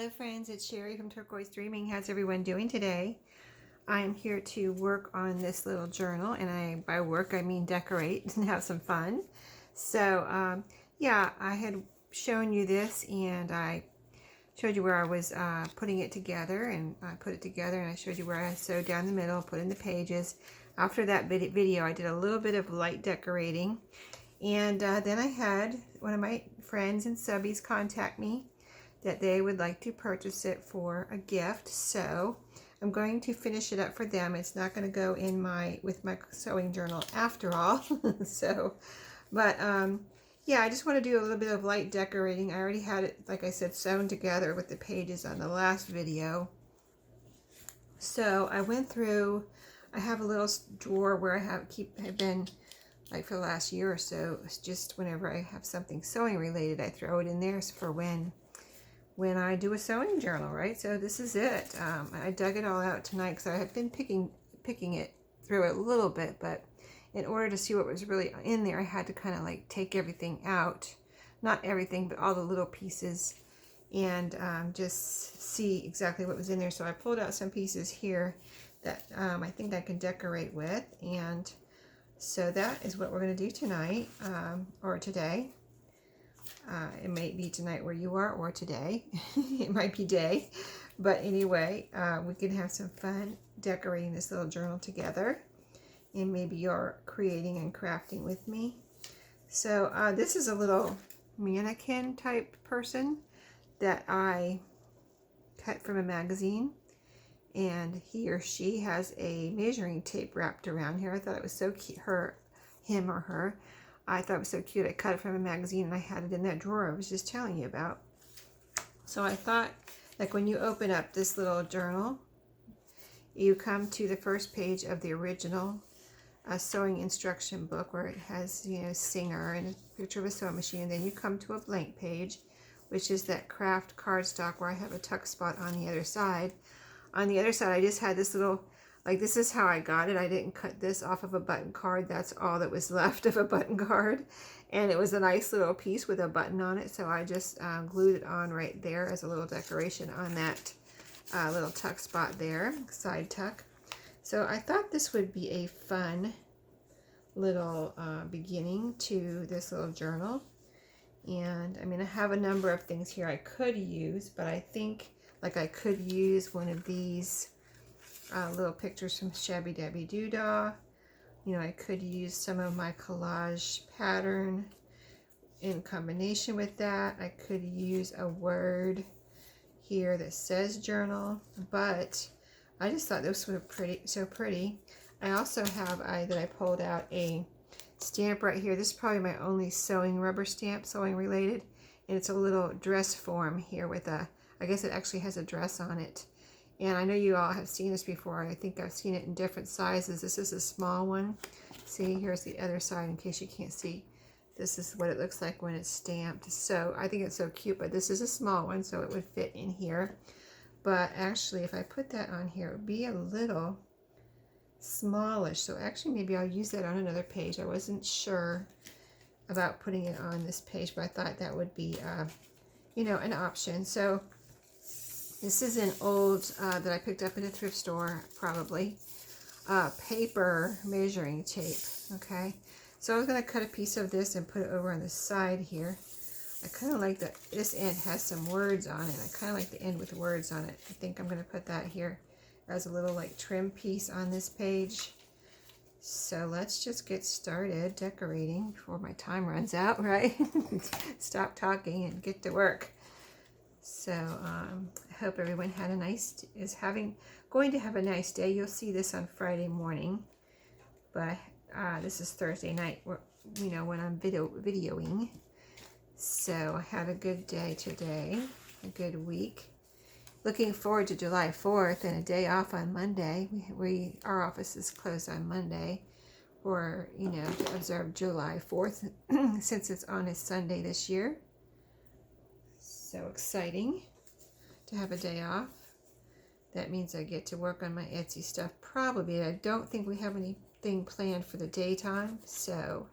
Hello friends, it's Sherry from Turquoise Dreaming. How's everyone doing today? I'm here to work on this little journal, and by work I mean decorate and have some fun. So yeah, I had shown you this, and I showed you where I was putting it together, and I put it together, and I showed you where I sewed down the middle, put in the pages. After that video I did a little bit of light decorating, and then I had one of my friends and subbies contact me that they would like to purchase it for a gift. So I'm going to finish it up for them. It's not going to go in with my sewing journal after all. But yeah, I just want to do a little bit of light decorating. I already had it, like I said, sewn together with the pages on the last video. So I went through, I have a little drawer where I've been, like for the last year or so, just whenever I have something sewing related, I throw it in there for when I do a sewing journal, right? So this is it. I dug it all out tonight because I had been picking it through it a little bit, but in order to see what was really in there, I had to kind of like take everything out. Not everything, but all the little pieces, and just see exactly what was in there. So I pulled out some pieces here that I think I can decorate with, and so that is what we're going to do tonight, or today. It may be tonight where you are, or today. It might be day. But anyway, we can have some fun decorating this little journal together. And maybe you're creating and crafting with me. So this is a little mannequin type person that I cut from a magazine. And he or she has a measuring tape wrapped around here. I thought it was so cute. Him or her. I thought it was so cute. I cut it from a magazine and I had it in that drawer I was just telling you about. So I thought, like, when you open up this little journal, you come to the first page of the original sewing instruction book, where it has, you know, Singer and a picture of a sewing machine. And then you come to a blank page, which is that craft cardstock where I have a tuck spot on the other side. On the other side, I just had this little, like, this is how I got it. I didn't cut this off of a button card. That's all that was left of a button card. And it was a nice little piece with a button on it. So I just glued it on right there as a little decoration on that little tuck spot there, side tuck. So I thought this would be a fun little beginning to this little journal. And I mean, I have a number of things here I could use, but I think, like, I could use one of these little pictures from ShabbyDabbyDooDah. You know, I could use some of my collage pattern in combination with that. I could use a word here that says journal, but I just thought this was so pretty. I also have that I pulled out a stamp right here. This is probably my only sewing rubber stamp, sewing related, and it's a little dress form here with I guess it actually has a dress on it. And I know you all have seen this before. I think I've seen it in different sizes. This is a small one. See, here's the other side in case you can't see. This is what it looks like when it's stamped. So I think it's so cute, but this is a small one, so it would fit in here. But actually, if I put that on here, it would be a little smallish. So actually, maybe I'll use that on another page. I wasn't sure about putting it on this page, but I thought that would be, you know, an option. So this is an old, that I picked up in a thrift store, probably, paper measuring tape, okay? So I was going to cut a piece of this and put it over on the side here. I kind of like that this end has some words on it. I kind of like the end with words on it. I think I'm going to put that here as a little, like, trim piece on this page. So let's just get started decorating before my time runs out, right? Stop talking and get to work. So I hope everyone had going to have a nice day. You'll see this on Friday morning, but this is Thursday night, you know, when I'm videoing. So I had a good day today, a good week. Looking forward to July 4th and a day off on Monday. Our office is closed on Monday, for, you know, to observe July 4th since it's on a Sunday this year. So exciting to have a day off. That means I get to work on my Etsy stuff. Probably. I don't think we have anything planned for the daytime. So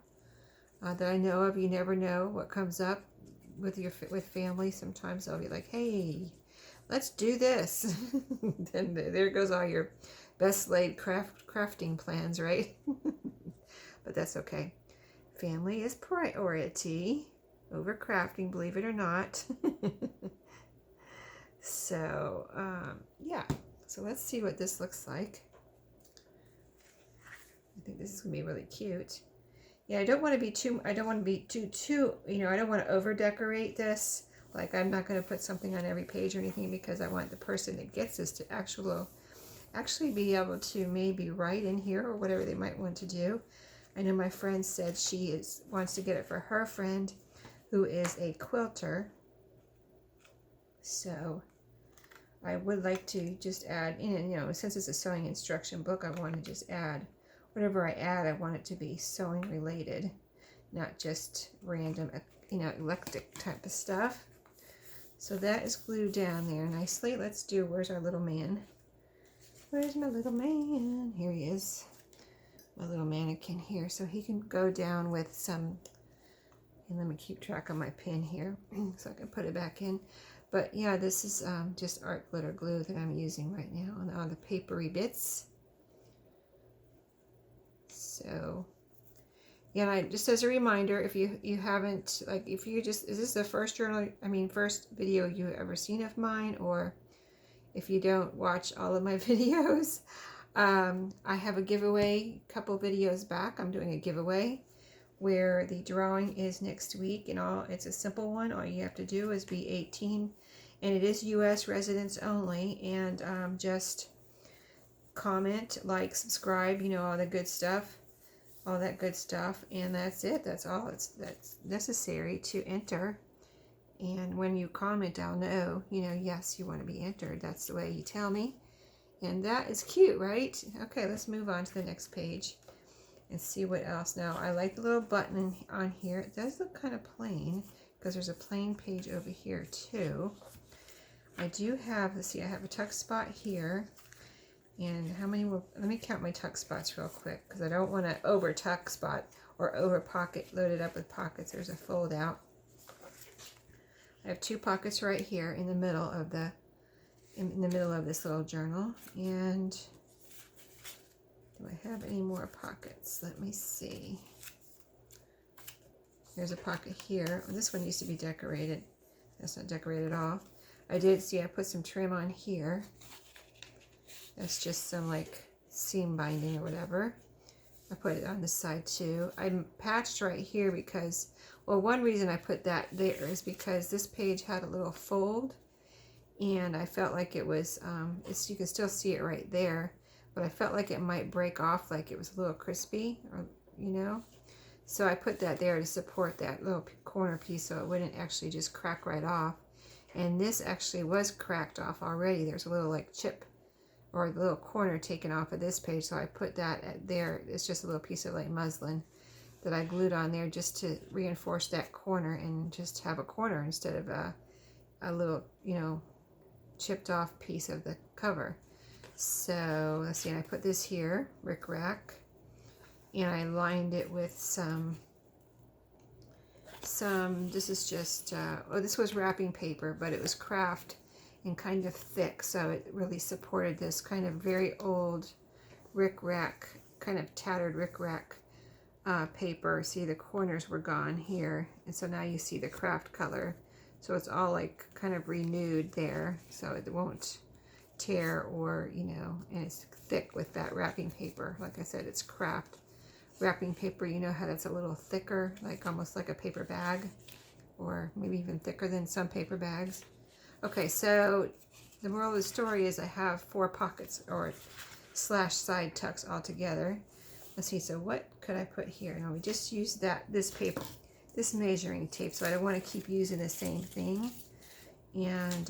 that I know of. You never know what comes up with family. Sometimes they'll be like, hey, let's do this. Then there goes all your best laid crafting plans, right? But that's okay. Family is priority over crafting, believe it or not. So yeah, so let's see what this looks like. I think this is gonna be really cute. Yeah, I don't want to be too, I don't want to be too, you know, I don't want to over decorate this. Like, I'm not going to put something on every page or anything, because I want the person that gets this to actually be able to maybe write in here or whatever they might want to do. I know my friend said she wants to get it for her friend who is a quilter. So I would like to just add, you know, since it's a sewing instruction book, I want to just add, whatever I add, I want it to be sewing related, not just random, you know, eclectic type of stuff. So that is glued down there nicely. Let's do, where's our little man? Where's my little man? Here he is. My little mannequin here. So he can go down with some, and let me keep track of my pin here so I can put it back in. But yeah, this is just art glitter glue that I'm using right now on all the papery bits. So yeah, and I, just as a reminder, if you haven't, like, if you just, is this the first first video you ever seen of mine, or if you don't watch all of my videos, I have a giveaway a couple videos back. I'm doing a giveaway where the drawing is next week, and it's a simple one. All you have to do is be 18, and it is US residents only, and just comment, like, subscribe, you know, all the good stuff. All that good stuff, and that's it. That's all that's necessary to enter. And when you comment, I'll know, you know, yes, you want to be entered. That's the way you tell me. And that is cute, right? Okay, let's move on to the next page and see what else. Now, I like the little button on here. It does look kind of plain, because there's a plain page over here too. I do have, let's see, I have a tuck spot here. And how many will, let me count my tuck spots real quick, because I don't want to over tuck spot or over pocket, load it up with pockets. There's a fold out. I have 2 pockets right here in the middle of this little journal. And do I have any more pockets? Let me see. There's a pocket here. Oh, this one used to be decorated. That's not decorated at all. I did see I put some trim on here. That's just some like seam binding or whatever. I put it on this side too. I'm patched right here because, well, one reason I put that there is because this page had a little fold, and I felt like it was, you can still see it right there, but I felt like it might break off, like it was a little crispy, or, you know. So I put that there to support that little corner piece so it wouldn't actually just crack right off. And this actually was cracked off already. There's a little like chip or the little corner taken off of this page, so I put that there. It's just a little piece of like muslin that I glued on there just to reinforce that corner and just have a corner instead of a little, you know, chipped off piece of the cover. So let's see, and I put this here, rickrack, and I lined it with some this is just this was wrapping paper, but it was craft and kind of thick, so it really supported this kind of very old rickrack, kind of tattered rickrack paper. See, the corners were gone here, and so now you see the craft color, so it's all like kind of renewed there, so it won't tear, or, you know, and it's thick with that wrapping paper. Like I said, it's craft wrapping paper. You know how that's a little thicker, like almost like a paper bag, or maybe even thicker than some paper bags. Okay, so the moral of the story is I have 4 pockets or / side tucks all together. Let's see, so what could I put here? Now we just used this paper, this measuring tape, so I don't want to keep using the same thing. And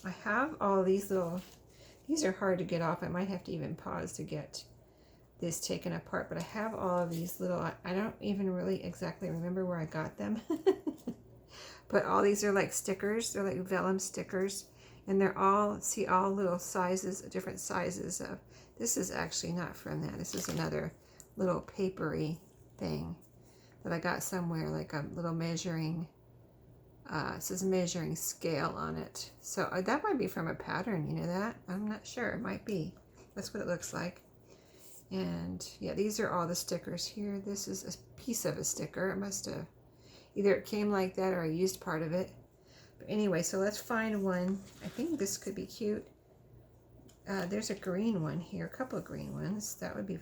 I have all these little, these are hard to get off. I might have to even pause to get this taken apart, but I have all of these little, I don't even really exactly remember where I got them. But all these are like stickers. They're like vellum stickers, and they're all, see, all little sizes, different sizes of, this is actually not from that. This is another little papery thing that I got somewhere, like a little measuring It says measuring scale on it. So that might be from a pattern, you know that? I'm not sure, it might be. That's what it looks like. And yeah, these are all the stickers here. This is a piece of a sticker. It must have, either it came like that or I used part of it. But anyway, so let's find one. I think this could be cute. There's a green one here, a couple of green ones. That would be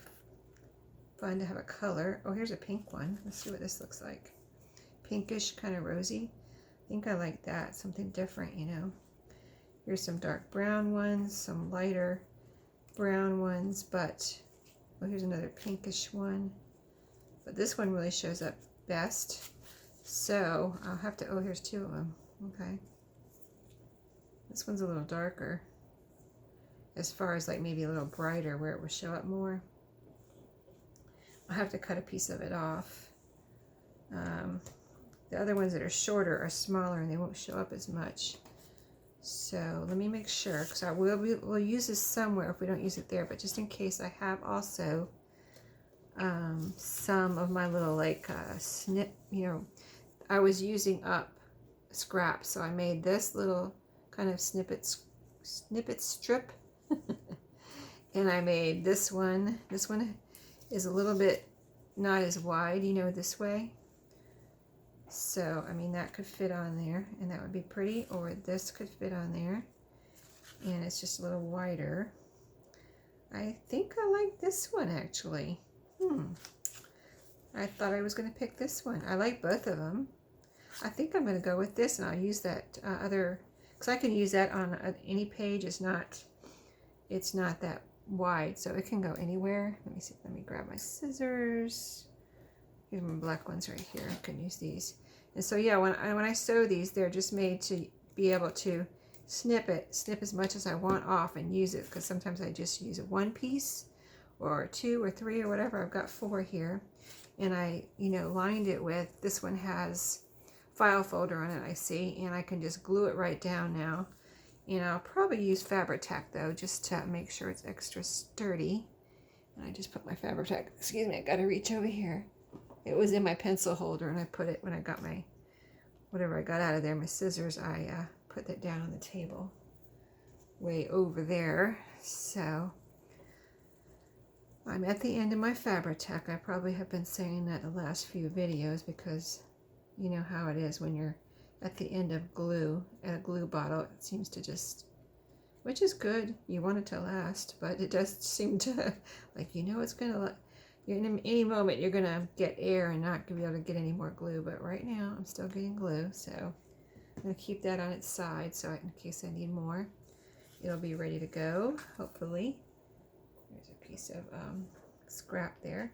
fun to have a color. Oh, here's a pink one. Let's see what this looks like. Pinkish, kind of rosy. I think I like that, something different, you know. Here's some dark brown ones, some lighter brown ones, but, well, here's another pinkish one. But this one really shows up best. So I'll have to, oh, here's two of them. Okay. This one's a little darker, as far as like maybe a little brighter where it will show up more. I'll have to cut a piece of it off. The other ones that are shorter are smaller and they won't show up as much. So let me make sure, because we'll use this somewhere if we don't use it there, but just in case, I have also some of my little like snip, you know, I was using up scraps, so I made this little kind of snippet strip. And I made this one. This one is a little bit not as wide, you know, this way. So, I mean, that could fit on there, and that would be pretty, or this could fit on there, and it's just a little wider. I think I like this one, actually. I thought I was going to pick this one. I like both of them. I think I'm going to go with this, and I'll use that other, because I can use that on any page. It's not that wide, so it can go anywhere. Let me see. Let me grab my scissors. Here's my black ones right here. I can use these. And so yeah, when I sew these, they're just made to be able to snip as much as I want off and use it, because sometimes I just use one piece or two or three or whatever. I've got 4 here, and I, you know, lined it with, this one has file folder on it, I see, and I can just glue it right down now. And I'll probably use Fabri-Tac though, just to make sure it's extra sturdy. And I just put my Fabri-Tac, excuse me, I gotta reach over here. It was in my pencil holder, and I put it, when I got my, whatever I got out of there, my scissors, I put that down on the table way over there. So I'm at the end of my Fabri-Tac. I probably have been saying that the last few videos, because you know how it is when you're at the end of glue, at a glue bottle, it seems to just, which is good, you want it to last, but it does seem to, like, you know, it's gonna, in any moment you're gonna get air and not gonna be able to get any more glue. But right now I'm still getting glue, so I'm gonna keep that on its side, so in case I need more, it'll be ready to go, hopefully. There's a piece of scrap there.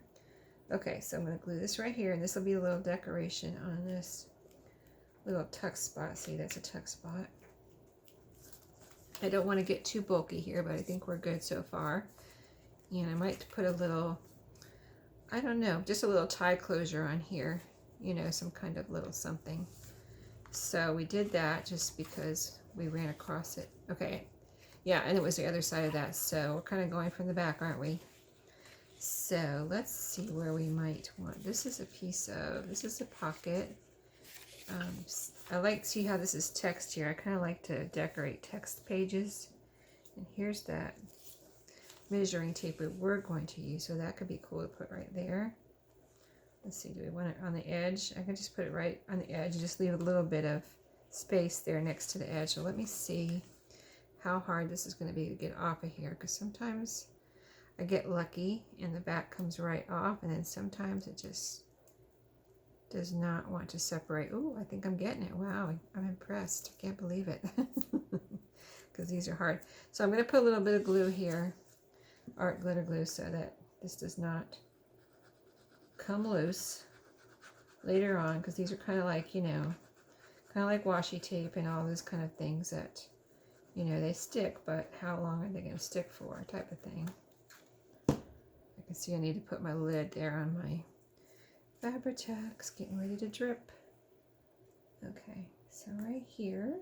Okay, so I'm gonna glue this right here, and this will be a little decoration on this little tuck spot. See, that's a tuck spot. I don't want to get too bulky here, but I think we're good so far. And I might put a little, I don't know, just a little tie closure on here, you know, some kind of little something. So we did that just because we ran across it. Okay, yeah, and it was the other side of that, so we're kind of going from the back, aren't we? So let's see where we might want, this is a piece of, this is a pocket. I like, see how this is text here. I kind of like to decorate text pages. And here's that measuring tape we're going to use, so that could be cool to put right there. Let's see, do we want it on the edge? I can just put it right on the edge and just leave a little bit of space there next to the edge. So let me see how hard this is going to be to get off of here, because sometimes I get lucky and the back comes right off, and then sometimes it just does not want to separate. Oh, I think I'm getting it. Wow, I'm impressed. I can't believe it, because these are hard. So I'm going to put a little bit of glue here, art glitter glue, so that this does not come loose later on, because these are kind of like, you know, kind of like washi tape and all those kind of things that, you know, they stick, but how long are they going to stick for, type of thing. I can see I need to put my lid there on my Fabri-Tac's getting ready to drip. Okay, so right here,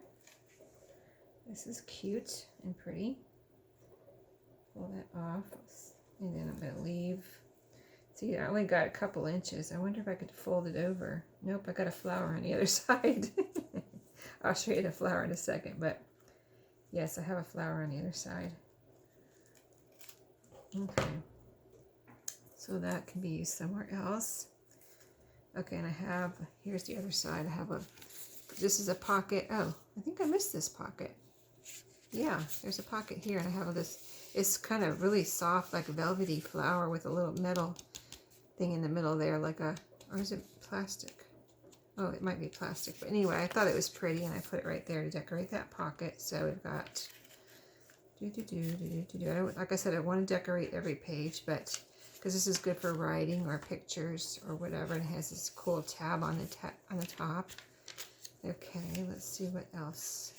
this is cute and pretty. Pull that off, and then I'm going to leave. See, I only got a couple inches. I wonder if I could fold it over. Nope, I got a flower on the other side. I'll show you the flower in a second, but yes, I have a flower on the other side. Okay, so that can be used somewhere else. Okay, and I have, here's the other side. I have a, this is a pocket. Oh, I think I missed this pocket. Yeah, there's a pocket here, and I have this, it's kind of really soft, like a velvety flower with a little metal thing in the middle there, like a, or is it plastic? Oh, it might be plastic, but anyway, I thought it was pretty, and I put it right there to decorate that pocket. So we've got, I don't, like I said, I want to decorate every page, but because this is good for writing or pictures or whatever, and it has this cool tab on the top. Okay, let's see what else.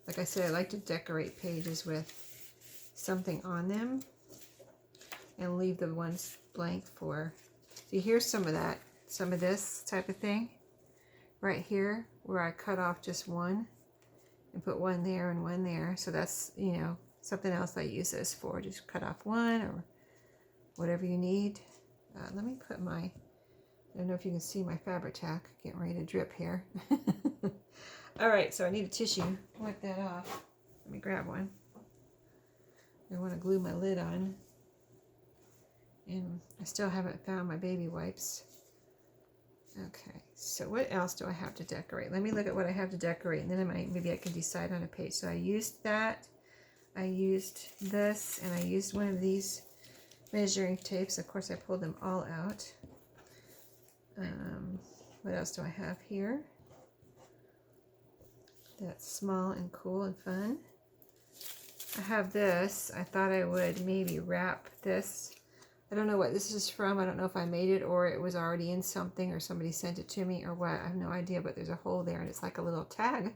Like I said, I like to decorate pages with something on them and leave the ones blank for. See, here's some of that, some of this type of thing right here, where I cut off just one and put one there and one there. So that's, you know, something else I use this for. Just cut off one or whatever you need. Let me put my, I don't know if you can see my fabric tack getting ready to drip here. All right, so I need a tissue. Wipe that off. Let me grab one. I want to glue my lid on. And I still haven't found my baby wipes. Okay, so what else do I have to decorate? Let me look at what I have to decorate, and then maybe I can decide on a page. So I used that. I used this, and I used one of these measuring tapes. Of course, I pulled them all out. What else do I have here? That's small and cool and fun. I have this. I thought I would maybe wrap this. I don't know what this is from. I don't know if I made it or it was already in something or somebody sent it to me or what. I have no idea, but there's a hole there and it's like a little tag,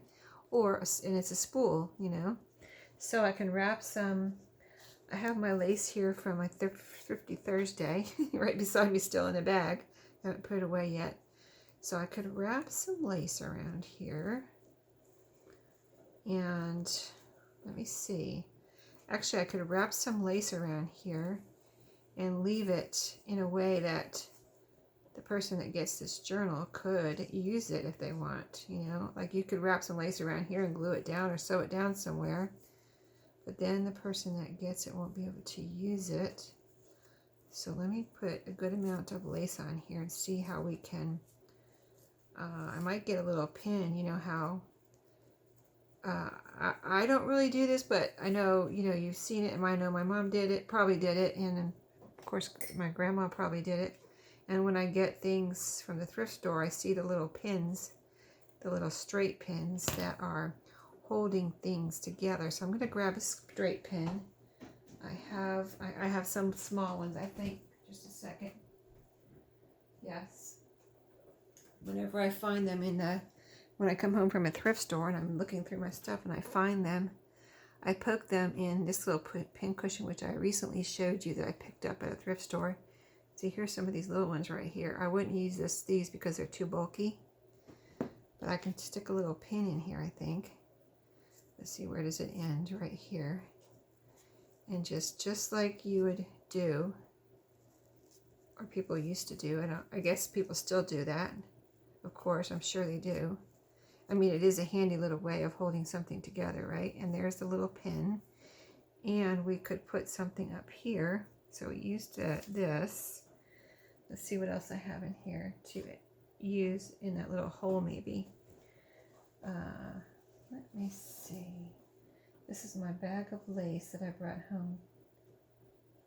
and it's a spool, you know. So I can wrap some. I have my lace here from my Thrifty Thursday right beside me, still in a bag. I haven't put it away yet. So I could wrap some lace around here. And let me see. Actually, I could wrap some lace around here and leave it in a way that the person that gets this journal could use it if they want, you know. Like you could wrap some lace around here and glue it down or sew it down somewhere. But then the person that gets it won't be able to use it. So let me put a good amount of lace on here and see how we can, I might get a little pin, you know how, I don't really do this, but I know, you know, you've seen it, and I know my mom did it, probably did it, and of course my grandma probably did it. And when I get things from the thrift store, I see the little pins, the little straight pins that are holding things together. So I'm going to grab a straight pin. I have some small ones, I think. Just a second. Yes. Whenever I find them when I come home from a thrift store and I'm looking through my stuff and I find them, I poke them in this little pin cushion, which I recently showed you that I picked up at a thrift store. See, here's some of these little ones right here. I wouldn't use these because they're too bulky, but I can stick a little pin in here, I think. Let's see, where does it end? Right here. And just like you would do, or people used to do, I guess people still do that. Of course, I'm sure they do. I mean, it is a handy little way of holding something together, right? And there's the little pin. And we could put something up here. So we used this. Let's see what else I have in here to use in that little hole maybe. Let me see. This is my bag of lace that I brought home.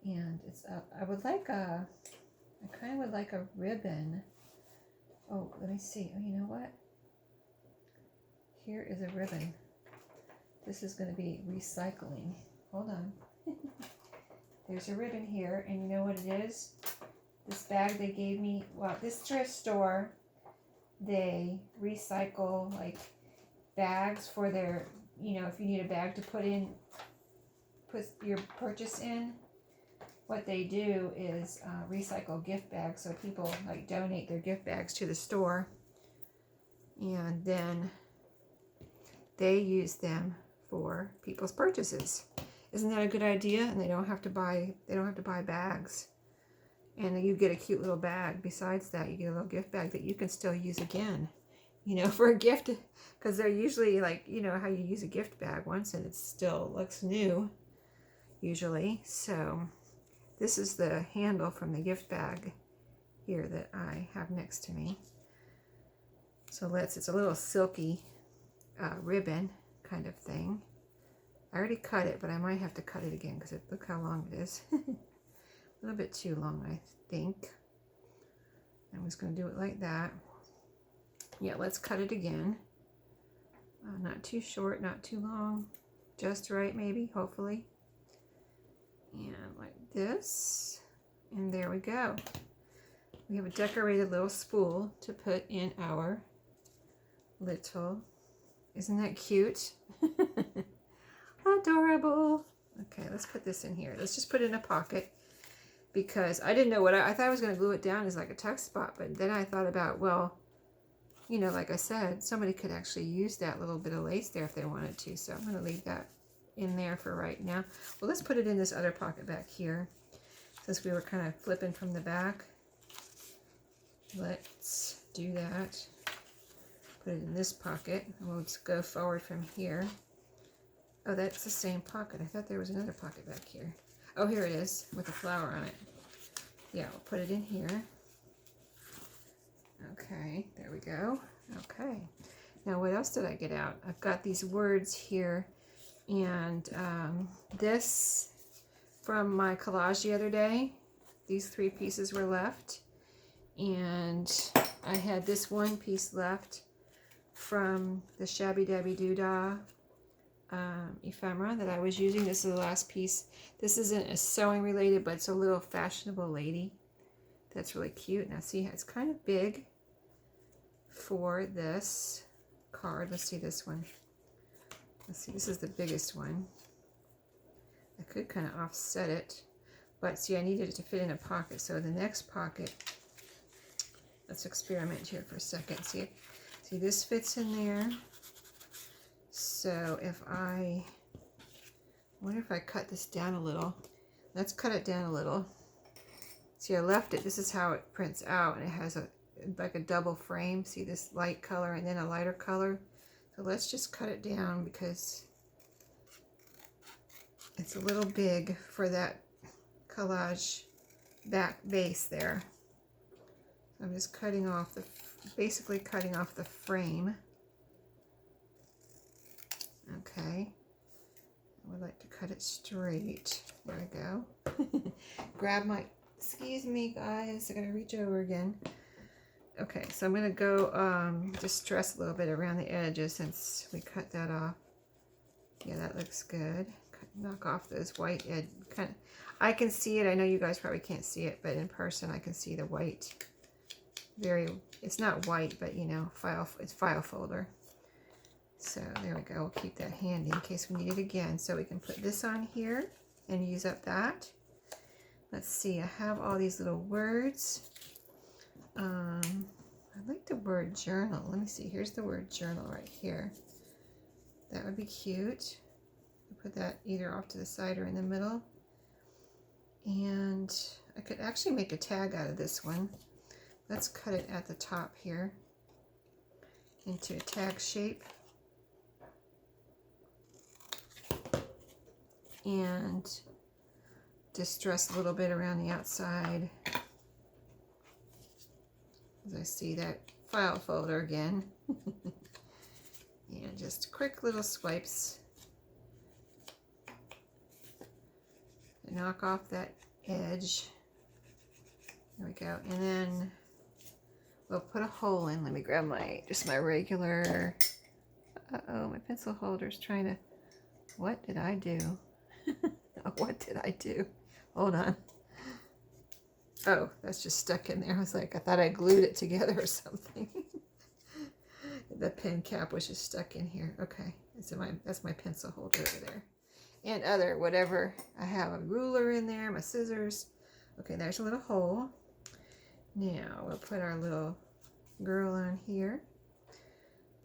And it's up. I kind of would like a ribbon. Oh, let me see. Oh, you know what? Here is a ribbon. This is going to be recycling. Hold on. There's a ribbon here, and you know what it is? This bag they gave me, well, this thrift store, they recycle like bags for their, you know, if you need a bag to put your purchase in, what they do is recycle gift bags. So people like donate their gift bags to the store, and then they use them for people's purchases. Isn't that a good idea? And they don't have to buy bags. And you get a cute little bag. Besides that, you get a little gift bag that you can still use again you know, for a gift, because they're usually like, you know, how you use a gift bag once and it still looks new, usually. So this is the handle from the gift bag here that I have next to me. So it's a little silky ribbon kind of thing. I already cut it, but I might have to cut it again because look how long it is. A little bit too long, I think. I'm just going to do it like that. Yeah, let's cut it again. Not too short, not too long. Just right, maybe, hopefully. And like this. And there we go. We have a decorated little spool to put in our little... Isn't that cute? Adorable. Okay, let's put this in here. Let's just put it in a pocket because I didn't know what I thought I was going to glue it down as like a tuck spot, but then I thought about, well, you know, like I said, somebody could actually use that little bit of lace there if they wanted to, so I'm going to leave that in there for right now. Well, let's put it in this other pocket back here since we were kind of flipping from the back. Let's do that. Put it in this pocket, and we'll just go forward from here. Oh, that's the same pocket. I thought there was another pocket back here. Oh, here it is with a flower on it. Yeah, we'll put it in here. Okay, there we go. Okay. Now, what else did I get out? I've got these words here, and this from my collage the other day. These 3 pieces were left, and I had this one piece left from the ShabbyDabbyDooDah ephemera that I was using. This is the last piece. This isn't a sewing related, but it's a little fashionable lady that's really cute. Now see, it's kind of big for this card. Let's see this one. Let's see, this is the biggest one. I could kind of offset it, but see, I needed it to fit in a pocket. So the next pocket, let's experiment here for a second. See, this fits in there. So if I wonder if I cut this down a little. Let's cut it down a little. See, I left it. This is how it prints out, and it has like a double frame. See this light color and then a lighter color. So let's just cut it down because it's a little big for that collage back base there. So I'm just cutting off basically cutting off the frame. Okay. I would like to cut it straight. There we go. Grab my, excuse me guys, I gotta reach over again. Okay, so I'm gonna go just stress a little bit around the edges since we cut that off. Yeah, that looks good. Knock off those white edge. I can see it. I know you guys probably can't see it, but in person I can see the white. It's not white, but you know, it's file folder. So there we go. We'll keep that handy in case we need it again. So we can put this on here and use up that. Let's see. I have all these little words. I like the word journal. Let me see. Here's the word journal right here. That would be cute. Put that either off to the side or in the middle. And I could actually make a tag out of this one. Let's cut it at the top here into a tag shape. And distress a little bit around the outside. As I see that file folder again. And just quick little swipes. Knock off that edge. There we go. And then we'll put a hole in. Let me grab my regular. Uh-oh, my pencil holder's trying to. What did I do? What did I do? Hold on. Oh, that's just stuck in there. I was like, I thought I glued it together or something. The pen cap was just stuck in here. Okay, that's my pencil holder over there. And other, whatever. I have a ruler in there, my scissors. Okay, there's a little hole. Now we'll put our little girl on here.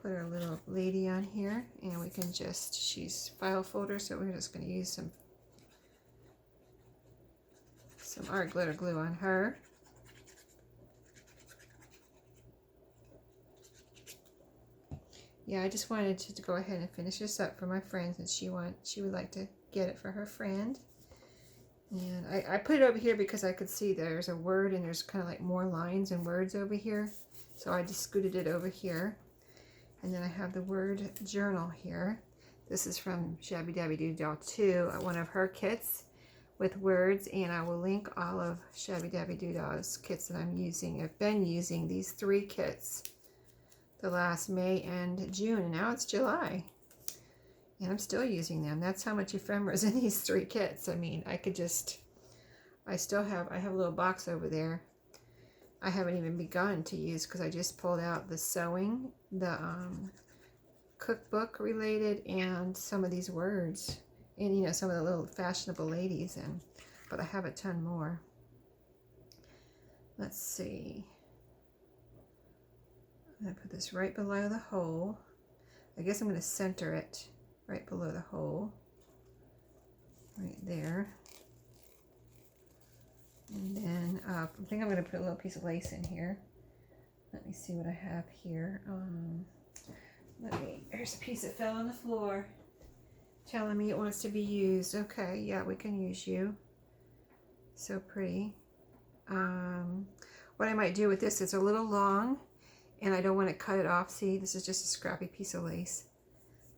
Put our little lady on here. And we can just, she's file folder, so we're just going to use some art glitter glue on her. yeah, I just wanted to go ahead and finish this up for my friend, and she would like to get it for her friend. And I put it over here because I could see there's a word and there's kind of like more lines and words over here. So I just scooted it over here. And then I have the word journal here. This is from ShabbyDabbyDooDah 2, one of her kits with words. And I will link all of ShabbyDabbyDooDah's kits that I'm using. I've been using these 3 kits the last May and June, and now it's July. And I'm still using them. That's how much ephemera is in these 3 kits. I mean, I have a little box over there. I haven't even begun to use because I just pulled out the sewing, the cookbook related, and some of these words. And, you know, some of the little fashionable ladies. But I have a ton more. Let's see. I'm going to put this right below the hole. I guess I'm going to center it right below the hole, right there. And then I think I'm going to put a little piece of lace in here. Let me see what I have here. Here's a piece that fell on the floor telling me it wants to be used. Okay, yeah, we can use you. So pretty. What I might do with this, it's a little long and I don't want to cut it off. See, this is just a scrappy piece of lace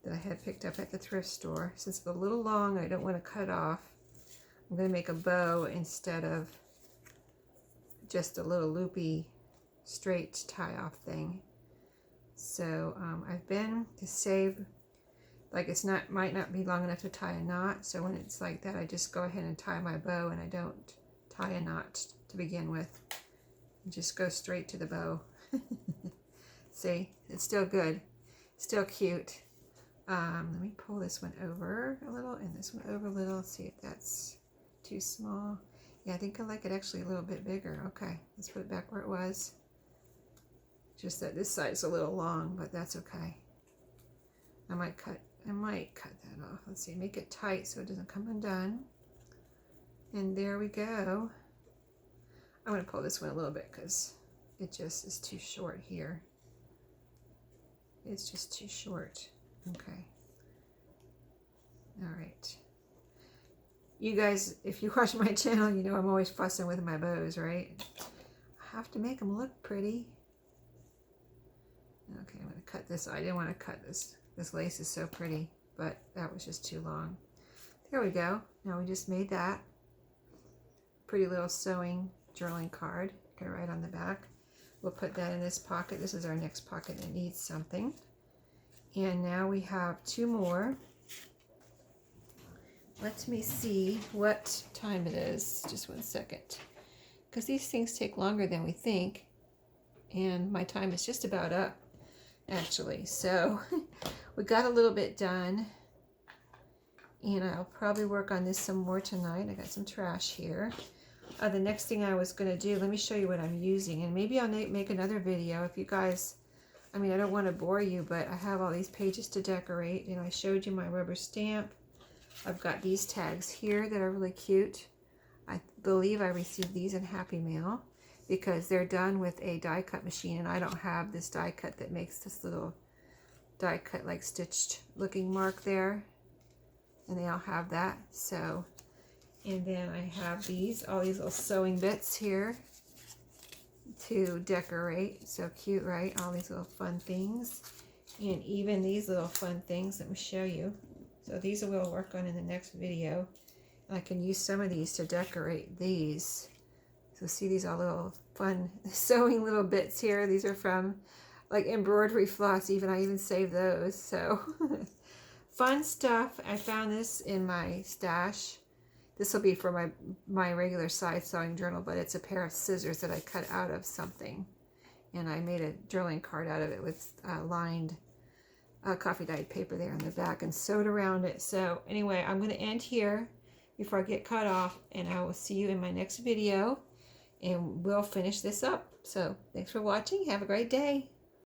that I had picked up at the thrift store. Since it's a little long, I don't want to cut off. I'm going to make a bow instead of just a little loopy straight tie-off thing. So I've been to save, like might not be long enough to tie a knot. So when it's like that, I just go ahead and tie my bow, and I don't tie a knot to begin with. I just go straight to the bow. See, it's still good, still cute. Let me pull this one over a little and this one over a little. See if that's too small. Yeah, I think I like it actually a little bit bigger. Okay, let's put it back where it was. Just that this side's a little long, but that's okay. I might cut that off. Let's see, make it tight so it doesn't come undone. And there we go. I'm going to pull this one a little bit because it just is too short here. It's just too short. Okay. All right. You guys, if you watch my channel, you know I'm always fussing with my bows, right? I have to make them look pretty. Okay, I'm going to cut this. I didn't want to cut this. This lace is so pretty, but that was just too long. There we go. Now we just made that pretty little sewing journaling card. Go right on the back. We'll put that in this pocket. This is our next pocket that needs something. And now we have 2 more. Let me see what time it is. Just 1 second. Because these things take longer than we think. And my time is just about up, actually. So we got a little bit done. And I'll probably work on this some more tonight. I got some trash here. The next thing I was going to do, let me show you what I'm using. And maybe I'll make another video if you guys, I mean, I don't want to bore you, but I have all these pages to decorate. And I showed you my rubber stamp. I've got these tags here that are really cute. I believe I received these in Happy Mail because they're done with a die cut machine. And I don't have this die cut that makes this little die cut like stitched looking mark there. And they all have that. So, and then I have all these little sewing bits here to decorate. So cute, right? All these little fun things. And even these little fun things. Let me show you. So these we'll work on in the next video. I can use some of these to decorate these. So see these all little fun sewing little bits here. These are from like embroidery floss. I even saved those. So fun stuff. I found this in my stash. This will be for my regular size sewing journal, but it's a pair of scissors that I cut out of something. And I made a journaling card out of it with lined coffee dyed paper there on the back and sewed around it. So anyway, I'm going to end here before I get cut off, and I will see you in my next video, and we'll finish this up. So thanks for watching. Have a great day.